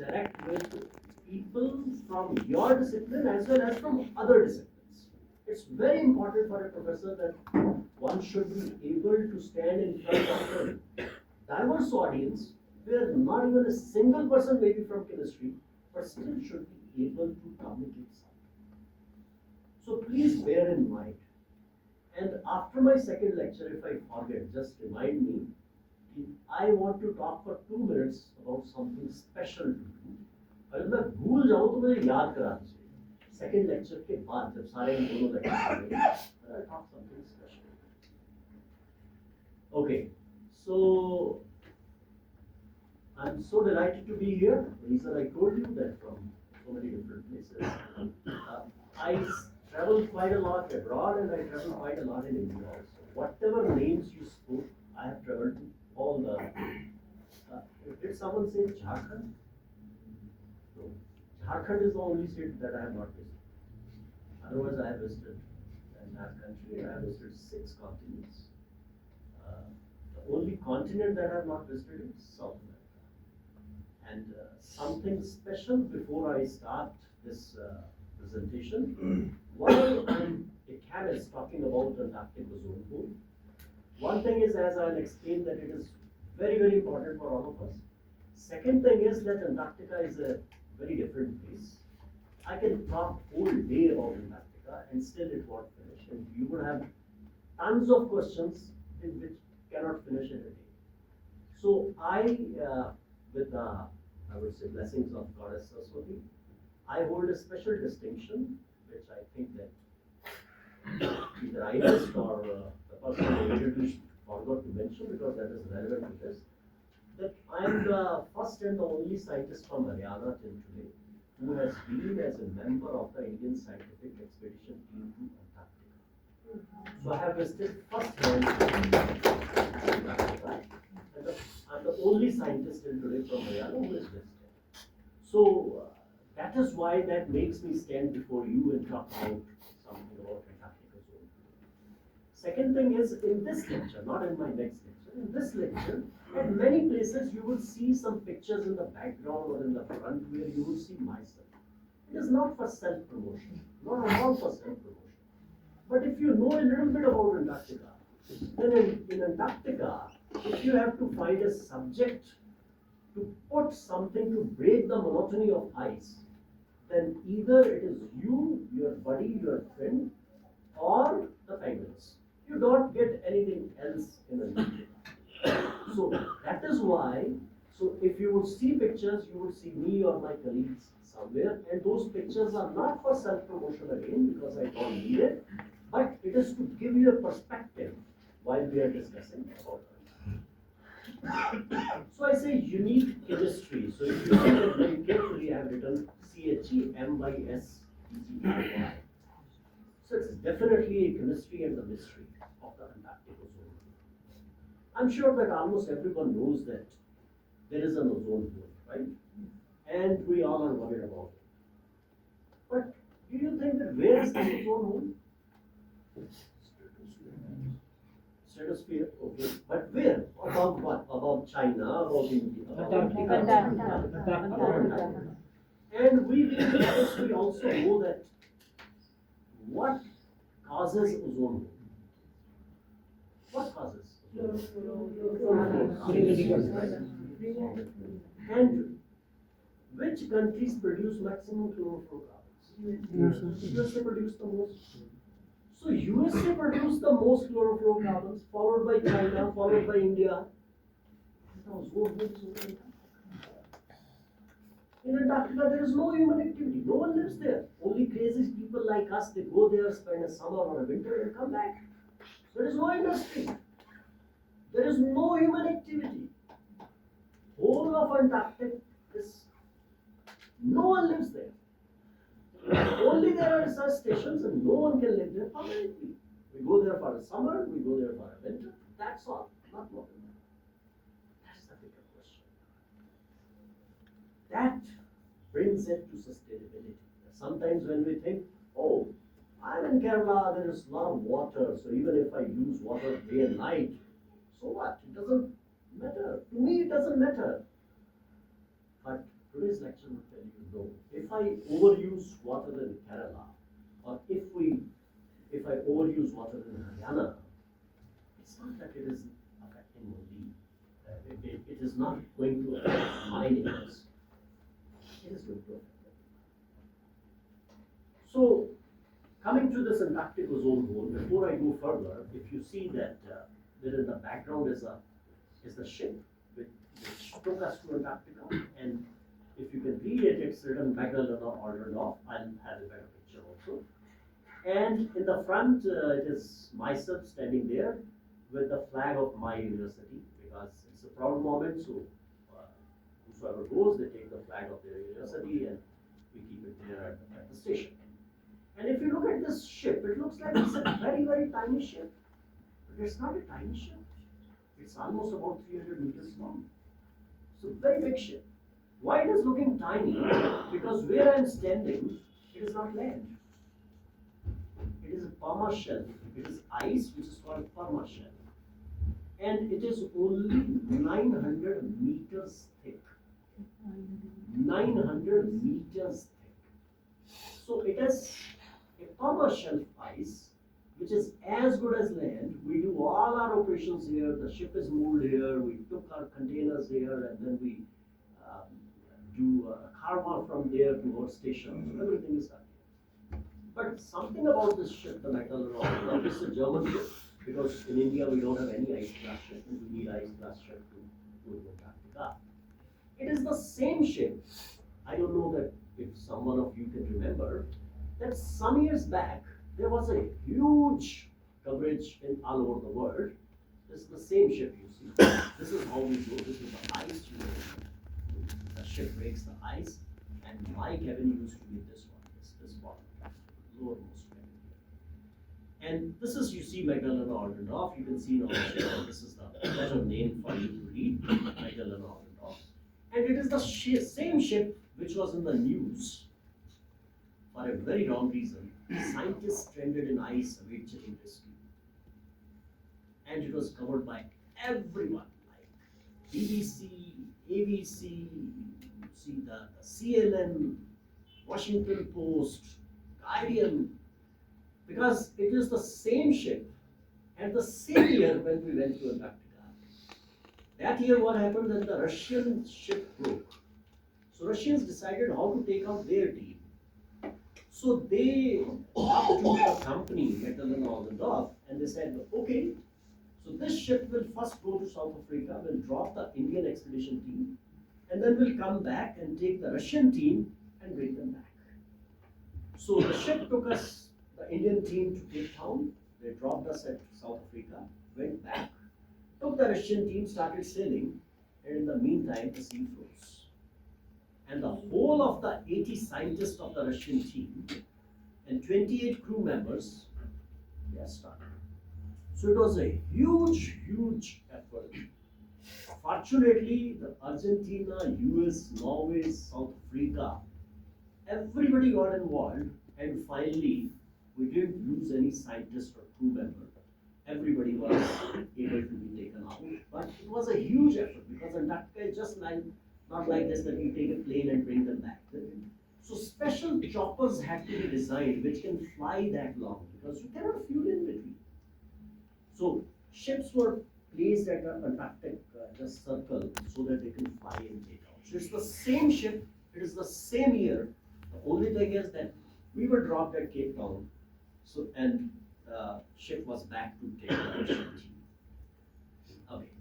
interact with people from your discipline as well as from other disciplines. It's very important for a professor that one should be able to stand in front of a diverse audience where not even a single person may be from chemistry, but still should be able to communicate something. So please bear in mind. And after my second lecture, if I forget, just remind me. I want to talk for 2 minutes about something special to you. अगर मैं भूल जाऊँ तो मुझे याद करा दीजिए. Second lecture के बाद जब सारे दोनों lecture हो गए, I'll talk something special. Okay, so I'm so delighted to be here. Reason I told you that from so many different places. I travel quite a lot abroad and I travel quite a lot in India also. Whatever names you spoke, I have traveled to all the. Did someone say Jharkhand? No. Jharkhand is the only state that I have not visited. Otherwise, I have visited the entire country. I have visited 6 continents. The only continent that I have not visited is South America. And something special before I start this presentation. While I'm a chemist talking about Antarctic ozone hole, one thing is, as I'll explain, that it is very, very important for all of us. Second thing is that Antarctica is a very different place. I can talk whole day about Antarctica and still it won't finish. And you would have tons of questions in which cannot finish in a day. So with the, I would say, blessings of Goddess Saraswati, I hold a special distinction, which I think that either I missed or the person who introduced forgot to mention because that is relevant to this, that I am the first and the only scientist from Haryana till today who has been as a member of the Indian Scientific Expedition team to Antarctica. So I have visited first hand Antarctica, and I'm the only scientist till today from Haryana who is visited. So that is why that makes me stand before you and talk about something about Antarctica zone. Second thing is, in this lecture, not in my next lecture, in this lecture, at many places you will see some pictures in the background or in the front where you will see myself. It is not for self-promotion, not at all for self-promotion. But if you know a little bit about Antarctica, then in Antarctica, if you have to find a subject to put something to break the monotony of ice, then either it is you, your buddy, your friend, or the penguins. You don't get anything else in Antarctica. So that is why, so if you would see pictures, you would see me or my colleagues somewhere, and those pictures are not for self-promotion again, because I don't need it, but it is to give you a perspective while we are discussing about it. So I say unique chemistry. So if you see that very carefully, I have written CHEMYSTERY. So it's definitely a chemistry and the mystery of the Antarctic ozone. I'm sure that almost everyone knows that there is an ozone hole, right? And we all are worried about it. But do you think that where is the ozone hole? Stratosphere, okay. But where? Above what? Above China, above India, above Antarctica. And we in chemistry also know that what causes ozone hole? What causes? And which countries produce maximum chlorofluorocarbons? USA produce the most. So USA produced the most chlorofluorocarbons, followed by China, followed by India. In Antarctica, there is no human activity. No one lives there. Only crazy people like us, they go there, spend a summer or a winter and come back. There is no industry. There is no human activity. Whole of Antarctica is, no one lives there. Only there are research stations and no one can live there permanently. We go there for a summer, we go there for a winter, that's all, not more than that. That's the bigger question. That brings it to sustainability. Sometimes when we think, oh, I'm in Kerala, there is a lot of water, so even if I use water day and night, so what? It doesn't matter. To me, it doesn't matter. But today today's lecture will tell you, no. If I overuse water in Kerala, or if I overuse water in Haryana, it's not that it is affecting only, it is not going to affect my neighbors. It is going to affect them. So, coming to this Antarctic ozone hole, before I go further, if you see that there in the background is the ship which took us to Antarctica, and if you can read it, it's written Magellan ordered off. I'll have a better picture also. And in the front, it is myself standing there with the flag of my university, because it's a proud moment. So whosoever goes, they take the flag of their university and we keep it there at the station. And if you look at this ship, it looks like it's a very, very tiny ship. But it's not a tiny ship. It's almost about 300 meters long. So very big ship. Why it is looking tiny? Because where I am standing, it is not land. It is a perma shelf. It is ice, which is called perma shelf. And it is only 900 meters thick. 900 meters thick. So it is a perma shelf ice, which is as good as land. We do all our operations here. The ship is moored here. We took our containers here, and then we do carve off from there to our station. So everything is done here. But something about this ship, the Magellan, this is a German ship, because in India we don't have any ice class ship, and we need ice class ship to go to Antarctica. It is the same ship. I don't know that if someone of you can remember that some years back there was a huge coverage in all over the world. This is the same ship you see. This is how we go. This is the ice. The ship breaks the ice, and my cabin used to be this one, this bottom, lowermost cabin here. And this is, you see, Magellan Ordendorff. You can see now. This is the better name for you to read, Magellan Ordendorff. And it is the same ship which was in the news for a very wrong reason. Scientists stranded in ice await getting rescued. And it was covered by everyone, like BBC, ABC, see the CNN, Washington Post, Guardian, because it is the same ship and the same year when we went to Antarctica. That year what happened, then the Russian ship broke. So Russians decided how to take out their team. So they talked to the company, Magellan Ordendorff, and they said, okay, so this ship will first go to South Africa, will drop the Indian expedition team, and then we'll come back and take the Russian team and bring them back. So the ship took us, the Indian team, to Cape Town. They dropped us at South Africa, went back, took the Russian team, started sailing, and in the meantime the sea froze. And the whole of the 80 scientists of the Russian team and 28 crew members, they are stuck. So it was a huge, huge effort. Fortunately, the Argentina, US, Norway, South Africa, everybody got involved, and finally, we didn't lose any scientist or crew member. Everybody was able to be taken out. But it was a huge effort, because Antarctica is just like, not like this that you take a plane and bring them back. So special choppers had to be designed which can fly that long, because you cannot fuel in between. So ships were placed at an Antarctic just circle so that they can fly and take out. So it's the same ship, it is the same year. The only thing is that we were dropped at Cape Town, so and the ship was back to take the Russian team. Okay.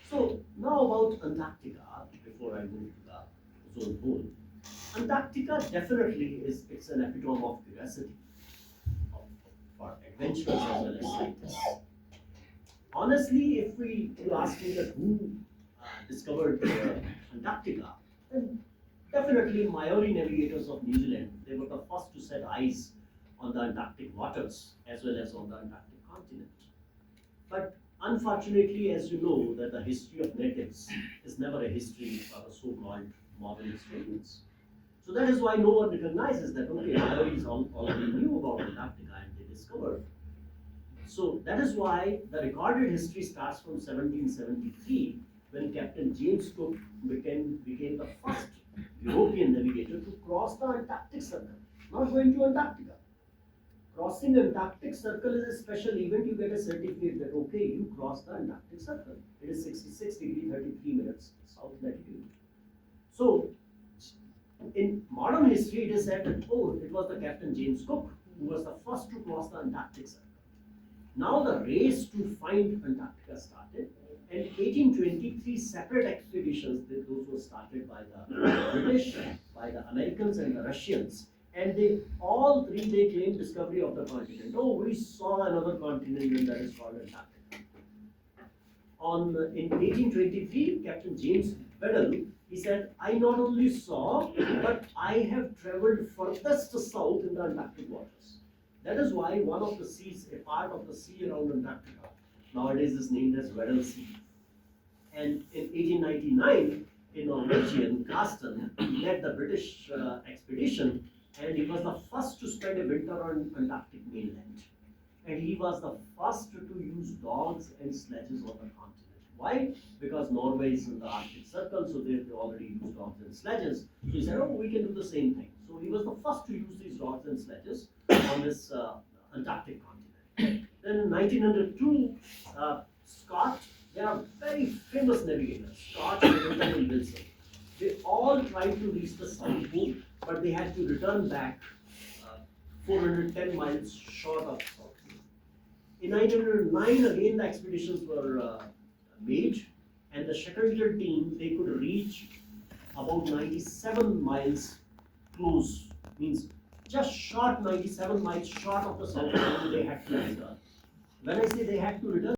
So now about Antarctica, before I move to the ozone hole. Antarctica definitely it's an epitome of curiosity for adventurers as well as scientists. Honestly, if you ask me that who discovered Antarctica, then definitely Maori navigators of New Zealand. They were the first to set eyes on the Antarctic waters as well as on the Antarctic continent. But unfortunately, as you know, that the history of natives is never a history for the so-called modern historians. So that is why no one recognizes that, okay, Maoris already knew about Antarctica and they discovered. So that is why the recorded history starts from 1773, when Captain James Cook became the first European navigator to cross the Antarctic Circle, not going to Antarctica. Crossing Antarctic Circle is a special event. You get a certificate that okay, you crossed the Antarctic Circle. It is 66 degree 33 minutes south latitude. So, in modern history, it is said that oh, it was the Captain James Cook who was the first to cross the Antarctic Circle. Now the race to find Antarctica started, and 1823 separate expeditions, those were started by the British, by the Americans and the Russians, and they all three they claimed discovery of the continent. Oh, we saw another continent and that is called Antarctica. In 1823, Captain James Weddell, he said, I not only saw, but I have traveled furthest south in the Antarctic waters. That is why one of the seas, a part of the sea around Antarctica, nowadays is named as Weddell Sea. And in 1899, a Norwegian, Carsten, led the British expedition, and he was the first to spend a winter on Antarctic mainland. And he was the first to use dogs and sledges on the continent. Why? Because Norway is in the Arctic Circle, so they already use dogs and sledges. So he said, oh, we can do the same thing. So he was the first to use these dogs and sledges on this Antarctic continent. Then in 1902, Scott, there are very famous navigators, Scott, Hamilton, and Wilson. They all tried to reach the South Pole, but they had to return back 410 miles short of South Pole. In 1909, again the expeditions were made, and the Shackleton team, they could reach about 97 miles close, means just short 97 miles short of the South Pole they had to return. When I say they had to return,